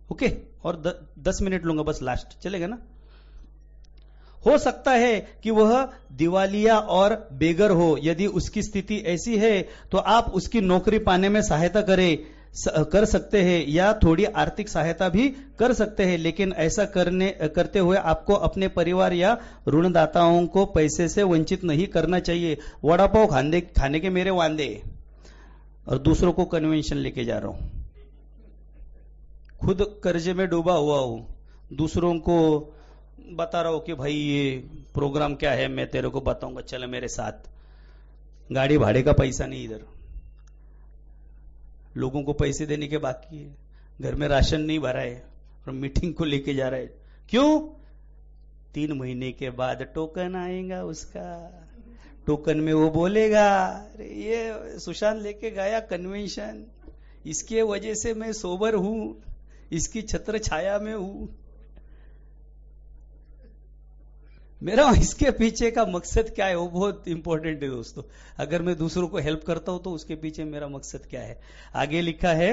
ओके। और 10 मिनट लूंगा बस, लास्ट चलेगा ना। हो सकता है कि वह दिवालिया और बेगर हो। यदि उसकी स्थिति ऐसी है तो आप उसकी नौकरी पाने में सहायता कर सकते हैं या थोड़ी आर्थिक सहायता भी कर सकते हैं, लेकिन ऐसा करते हुए आपको अपने परिवार या ऋणदाताओं को पैसे से वंचित नहीं करना चाहिए। वड़ा पाव खाने के मेरे वांदे, और दूसरों को कन्वेंशन लेके जा रहा हूं, खुद कर्जे में डूबा हुआ हूं, दूसरों को बता रहा हूं कि भाई ये प्रोग्राम क्या है, मैं तेरे को बताऊंगा, चल मेरे साथ। गाड़ी भाड़े का पैसा नहीं, इधर लोगों को पैसे देने के बाकी है, घर में राशन नहीं भरा है और मीटिंग को लेके जा रहा है। क्यों? 3 महीने के बाद टोकन आएगा उसका, टोकन में वो बोलेगा अरे ये सुशांत लेके गया कन्वेंशन, इसके वजह से मैं सोबर हूं, इसकी छत्र छाया में हूं। मेरा इसके पीछे का मकसद क्या है वो बहुत इंपॉर्टेंट है दोस्तों। अगर मैं दूसरों को हेल्प करता हूं तो उसके पीछे मेरा मकसद क्या है। आगे लिखा है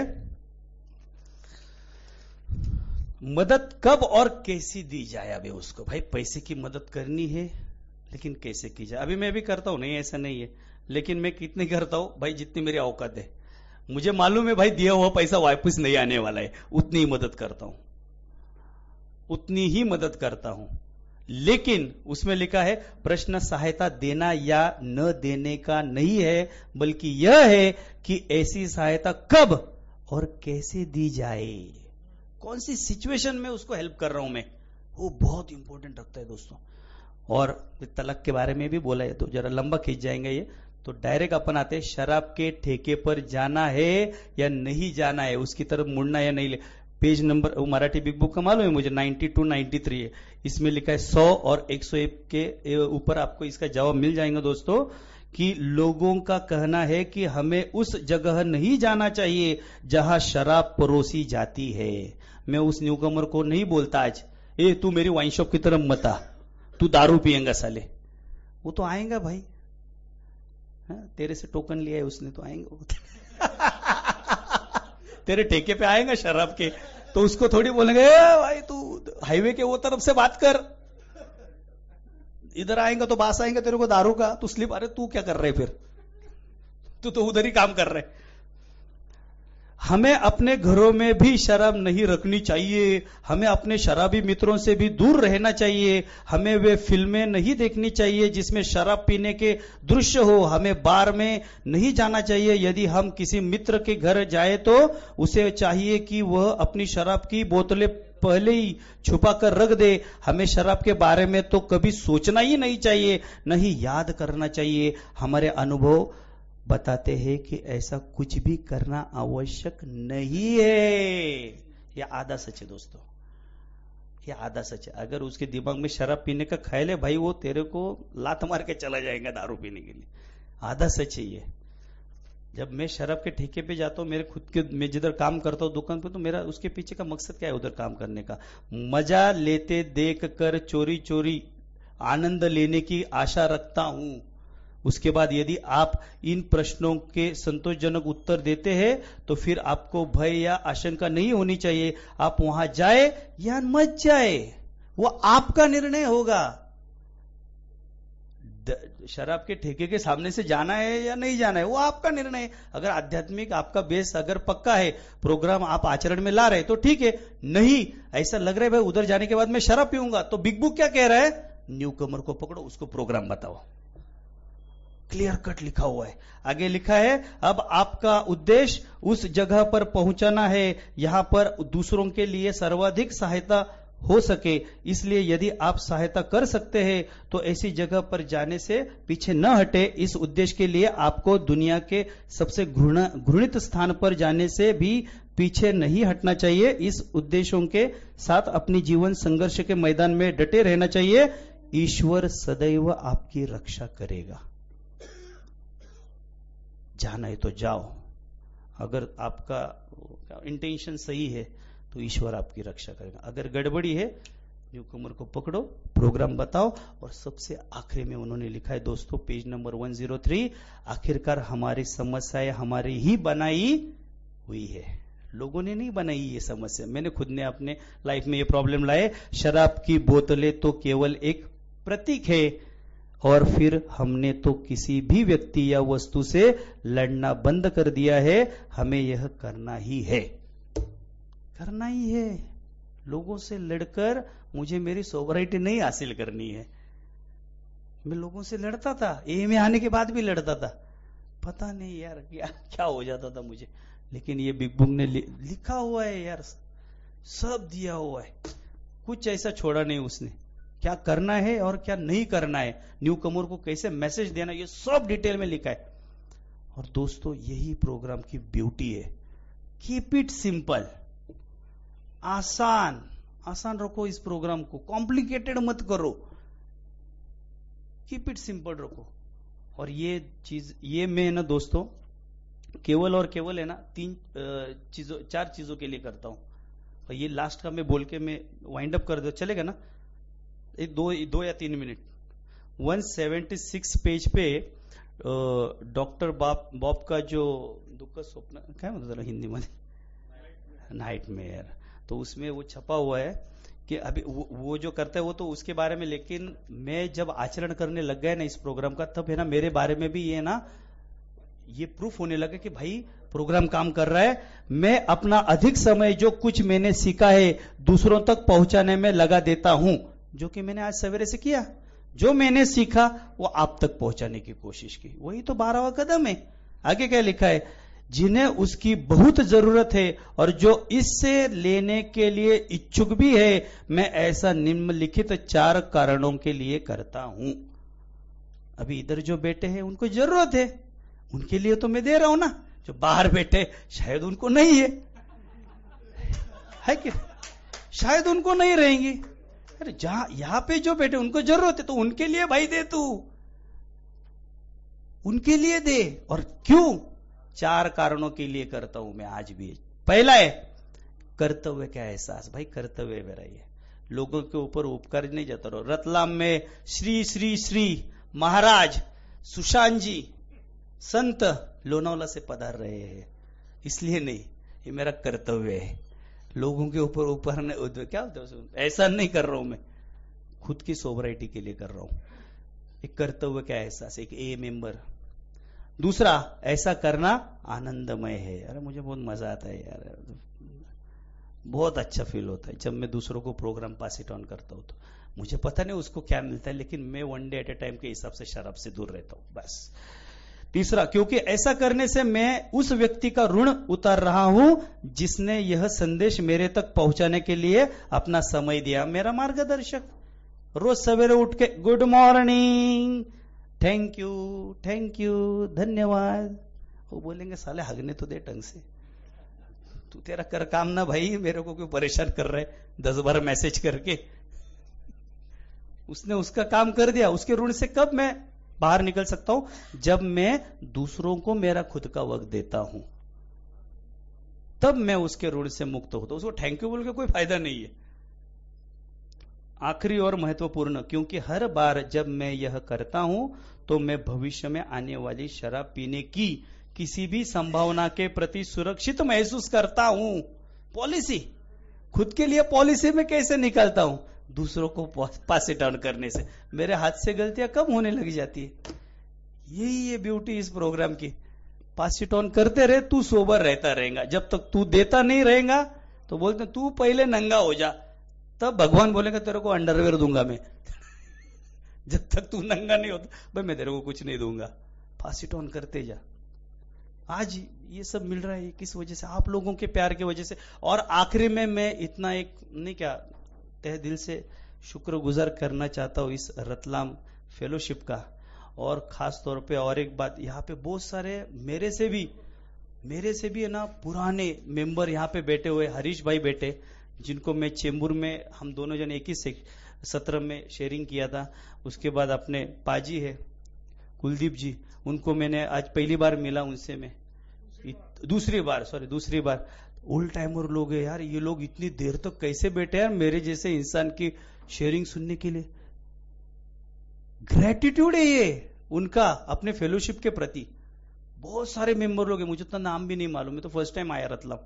मदद कब और कैसी दी जाए। अभी उसको भाई पैसे की मदद करनी है, लेकिन कैसे की जाए। अभी मैं भी करता हूं, नहीं ऐसा नहीं है, लेकिन मैं कितनी करता हूं भाई, जितनी मेरी औकात है। मुझे मालूम है भाई दिया हुआ पैसा वापस नहीं आने वाला है, उतनी ही मदद करता हूं, उतनी ही मदद करता हूं। लेकिन उसमें लिखा है प्रश्न सहायता देना या न देने का नहीं है, बल्कि यह है कि ऐसी सहायता कब और कैसे दी जाए, कौन सी सिचुएशन में उसको हेल्प कर रहा हूं मैं, वो बहुत इंपॉर्टेंट रखता है दोस्तों। और तलाक के बारे में भी बोला है, तो जरा लंबा खींच जाएंगे ये, तो डायरेक्ट अपन आते शराब के ठेके पर जाना है या नहीं जाना है, उसकी तरफ मुड़ना या नहीं। Page number Marathi big book का मालूम है मुझे 92 93 है, इसमें लिखा है 100 और 101 के ऊपर आपको इसका जवाब मिल जाएगा दोस्तों, कि लोगों का कहना है कि हमें उस जगह नहीं जाना चाहिए जहां शराब परोसी जाती है। मैं उस न्यूकमर को नहीं बोलता आज तू मेरी वाइन शॉप की तरफ मत आ, तू दारू पिएगा साले, वो तो आएगा भाई, तेरे से टोकन लिया है उसने तो आएंगे तेरे ठेके पे आएगा शराब के, तो उसको थोड़ी बोलेंगे भाई तू हाईवे के वो तरफ से बात कर, इधर आएगा तो बास आएंगे तेरे को दारू का, तू स्लिप, अरे तू क्या कर रहे फिर, तू तो उधर ही काम कर रहे। हमें अपने घरों में भी शराब नहीं रखनी चाहिए, हमें अपने शराबी मित्रों से भी दूर रहना चाहिए, हमें वे फिल्में नहीं देखनी चाहिए जिसमें शराब पीने के दृश्य हो, हमें बार में नहीं जाना चाहिए। यदि हम किसी मित्र के घर जाए तो उसे चाहिए कि वह अपनी शराब की बोतलें पहले ही छुपा कर रख दे। हमें शराब के बारे में तो कभी सोचना ही नहीं चाहिए, नहीं याद करना चाहिए। हमारे अनुभव बताते हैं कि ऐसा कुछ भी करना आवश्यक नहीं है। यह आधा सच है दोस्तों, यह आधा सच है। अगर उसके दिमाग में शराब पीने का ख्याल है भाई, वो तेरे को लात मार के चला जाएगा दारू पीने के लिए, आधा सच है ये। जब मैं शराब के ठेके पे जाता हूं, मेरे खुद के, मैं जिधर काम करता हूं दुकान पे, तो मेरा उसके पीछे का मकसद क्या है उधर काम करने का, मजा लेते देख कर चोरी चोरी आनंद लेने की आशा रखता हूं। उसके बाद यदि आप इन प्रश्नों के संतोषजनक उत्तर देते हैं तो फिर आपको भय या आशंका नहीं होनी चाहिए। आप वहां जाए या मत जाए वो आपका निर्णय होगा। शराब के ठेके के सामने से जाना है या नहीं जाना है वो आपका निर्णय है। अगर आध्यात्मिक आपका बेस अगर पक्का है, प्रोग्राम आप आचरण में ला रहे तो ठीक है, नहीं ऐसा लग रहा है भाई उधर जाने के बाद मैं शराब पीऊंगा, तो बिग बुक क्या कह रहा है, न्यू कमर को पकड़ो, उसको प्रोग्राम बताओ, क्लियर कट लिखा हुआ है। आगे लिखा है अब आपका उद्देश्य उस जगह पर पहुंचाना है, यहां पर दूसरों के लिए सर्वाधिक सहायता हो सके। इसलिए यदि आप सहायता कर सकते हैं तो ऐसी जगह पर जाने से पीछे न हटे। इस उद्देश्य के लिए आपको दुनिया के सबसे घृणित स्थान पर जाने से भी पीछे नहीं हटना चाहिए। इस उद्देश्यों के साथ अपनी जीवन संघर्ष के मैदान में डटे रहना चाहिए। ईश्वर सदैव आपकी रक्षा करेगा। जाना है तो जाओ, अगर आपका इंटेंशन सही है तो ईश्वर आपकी रक्षा करेगा। अगर गड़बड़ी है, न्यूकमर को पकड़ो, प्रोग्राम बताओ। और सबसे आखिरी में उन्होंने लिखा है दोस्तों, पेज नंबर 103, आखिरकार हमारी समस्याएं हमारी ही बनाई हुई है, लोगों ने नहीं बनाई ये समस्या। मैंने खुद ने अपने लाइफ में ये प्रॉब्लम लाए। शराब की बोतलें तो केवल एक प्रतीक है, और फिर हमने तो किसी भी व्यक्ति या वस्तु से लड़ना बंद कर दिया है। हमें यह करना ही है, करना ही है। लोगों से लड़कर मुझे मेरी सोबराइटी नहीं हासिल करनी है। मैं लोगों से लड़ता था, ए में आने के बाद भी लड़ता था, पता नहीं यार क्या हो जाता था मुझे। लेकिन ये बिग बुक ने लिखा हुआ है यार, सब दिया हुआ है, कुछ ऐसा छोड़ा नहीं उसने। क्या करना है और क्या नहीं करना है, न्यू कमर को कैसे मैसेज देना, ये सब डिटेल में लिखा है। और दोस्तों यही प्रोग्राम की ब्यूटी है। कीप इट सिंपल, आसान आसान रखो इस प्रोग्राम को, कॉम्प्लिकेटेड मत करो, कीप इट सिंपल रखो। और ये चीज, ये मैं ना दोस्तों केवल और केवल है ना चार चीजों के लिए करता हूं। और ये लास्ट का मैं बोल के मैं वाइंड अप कर दो, चलेगा ना? दो या 3 मिनट। 176 पेज पे डॉक्टर बॉब का जो दुख स्वप्न, क्या मतलब हिंदी में, नाइटमेयर, तो उसमें वो छपा हुआ है कि अभी वो जो करता है वो तो उसके बारे में। लेकिन मैं जब आचरण करने लग गया ना इस प्रोग्राम का, तब है ना मेरे बारे में भी ये ना ये प्रूफ होने लगा कि भाई प्रोग्राम काम कर रहा है। मैं अपना अधिक समय जो कुछ मैंने सीखा है दूसरों तक पहुंचाने में लगा देता हूं, जो कि मैंने आज सवेरे से किया। जो मैंने सीखा वो आप तक पहुंचाने की कोशिश की, वही तो 12वां कदम है। आगे क्या लिखा है? जिन्हें उसकी बहुत जरूरत है और जो इससे लेने के लिए इच्छुक भी है, मैं ऐसा निम्नलिखित 4 कारणों के लिए करता हूं। अभी इधर जो बैठे हैं उनको जरूरत है, उनके लिए तो मैं दे रहा हूं ना। जो बाहर बैठे शायद उनको नहीं है कि शायद उनको नहीं रहेंगी। अरे जहां यहां पे जो बैठे उनको जरूरत है तो उनके लिए भाई दे, तू उनके लिए दे। और क्यों? 4 कारणों के लिए करता हूं मैं आज भी। पहला है कर्तव्य का एहसास। भाई कर्तव्य मेरा ये, लोगों के ऊपर उपकार नहीं जाता रहो। रतलाम में श्री श्री श्री महाराज सुशांत जी संत लोनावला से पधार रहे हैं, इसलिए नहीं, ये मेरा कर्तव्य है। लोगों के ऊपर क्या होता है, ऐसा नहीं कर रहा हूं मैं, खुद की सोबराइटी के लिए कर रहा हूं। एक कर्तव्य का एहसास, एक ए मेंबर। दूसरा, ऐसा करना आनंदमय है। अरे मुझे बहुत मजा आता है यार, बहुत अच्छा फील होता है जब मैं दूसरों को प्रोग्राम पास इट ऑन करता हूं। तो मुझे पता नहीं उसको क्या मिलता है, लेकिन मैं 1 डे एट ए टाइम के हिसाब से शराब से दूर रहता हूं बस। तीसरा, क्योंकि ऐसा करने से मैं उस व्यक्ति का ऋण उतार रहा हूं जिसने यह संदेश मेरे तक पहुंचाने के लिए अपना समय दिया। मेरा मार्गदर्शक रोज सवेरे उठ के गुड मॉर्निंग, थैंक यू, धन्यवाद। वो बोलेंगे साले हगने तो दे ढंग से, तू तेरा कर काम ना भाई, मेरे को क्यों परेशान कर रहे 10 बार मैसेज करके। उसने उसका काम कर दिया। उसके ऋण से कब मैं बाहर निकल सकता हूं? जब मैं दूसरों को मेरा खुद का वक्त देता हूं, तब मैं उसके ऋण से मुक्त होता हूं। उसको थैंक यू बोल के कोई फायदा नहीं है। आखिरी और महत्वपूर्ण, क्योंकि हर बार जब मैं यह करता हूं तो मैं भविष्य में आने वाली शराब पीने की किसी भी संभावना के प्रति सुरक्षित महसूस करता हूं। पॉलिसी, खुद के लिए पॉलिसी में कैसे निकालता हूं? दूसरों को पास इट ऑन करने से। मेरे हाथ से गलतियां कब होने लग जाती है। यही है ब्यूटी इस प्रोग्राम की। पास इट ऑन करते रहे, तू सोबर रहता रहेगा। जब तक तू देता नहीं रहेगा तो बोलते तू पहले नंगा हो जा, तब भगवान बोलेगा तेरे को अंडरवेयर दूंगा मैं। जब तक तू नंगा नहीं होता भाई मैं तेरे को कुछ नहीं दूंगा। पास इट ऑन करते जा। आज ये सब मिल रहा है किस वजह से? आप लोगों के प्यार की वजह से। और आखिरी में मैं इतना एक नहीं क्या तहे दिल से शुक्रगुजार करना चाहता हूँ इस रतलाम फेलोशिप का। और खास तौर पे और एक बात, यहाँ पे बहुत सारे मेरे से भी है ना पुराने मेंबर यहाँ पे बैठे हुए, हरीश भाई बैठे, जिनको मैं चेंबूर में हम दोनों जन एक ही सत्र में शेयरिंग किया था। उसके बाद अपने पाजी है कुलदीप जी, उनको मैंने आज पहली बार मिला उनसे, मैं दूसरी बार। ओल्ड टाइमर लोग है यार, ये लोग इतनी देर तक कैसे बैठे यार मेरे जैसे इंसान की शेयरिंग सुनने के लिए। ग्रेटिट्यूड है ये उनका अपने फेलोशिप के प्रति। बहुत सारे मेंबर लोग हैं, मुझे तो नाम भी नहीं मालूम, मैं तो फर्स्ट टाइम आया रतलाम।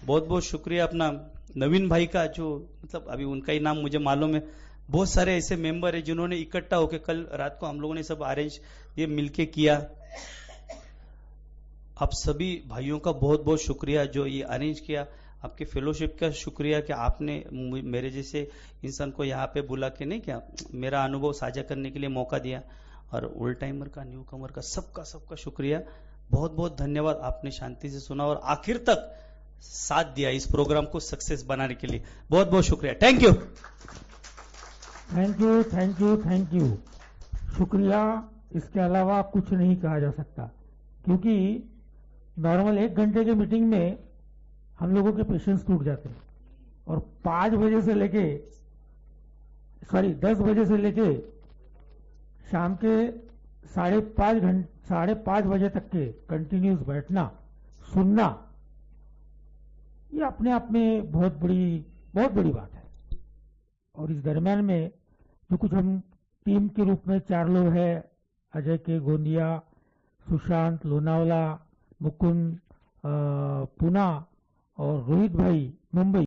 बहुत बहुत शुक्रिया अपना नवीन भाई का, जो मतलब अभी उनका ही नाम मुझे मालूम है। बहुत सारे ऐसे मेंबर है जिन्होंने इकट्ठा होकर कल रात को हम लोगों ने सब अरेंज ये मिलके किया। आप सभी भाइयों का बहुत बहुत शुक्रिया जो ये अरेंज किया। आपके फेलोशिप का शुक्रिया कि आपने मेरे जैसे इंसान को यहाँ पे बुला के नहीं क्या मेरा अनुभव साझा करने के लिए मौका दिया। और ओल्ड टाइमर का, न्यू कमर का, सबका शुक्रिया, बहुत बहुत धन्यवाद। आपने शांति से सुना और आखिर तक साथ दिया इस प्रोग्राम को सक्सेस बनाने के लिए। बहुत बहुत शुक्रिया, थैंक यू। Thank you. शुक्रिया, इसके अलावा कुछ नहीं कहा जा सकता, क्योंकि नॉर्मल 1 घंटे की मीटिंग में हम लोगों के पेशेंस टूट जाते हैं। और 10 बजे से लेके शाम के 5:30 बजे तक के कंटिन्यूस बैठना, सुनना, ये अपने आप में बहुत बड़ी बात है। और इस दरम्यान में जो कुछ हम टीम के रूप में 4 लोग हैं, अजय के गोंदिया, सुशांत लोनावला, मुकुंद पूना और रोहित भाई मुंबई,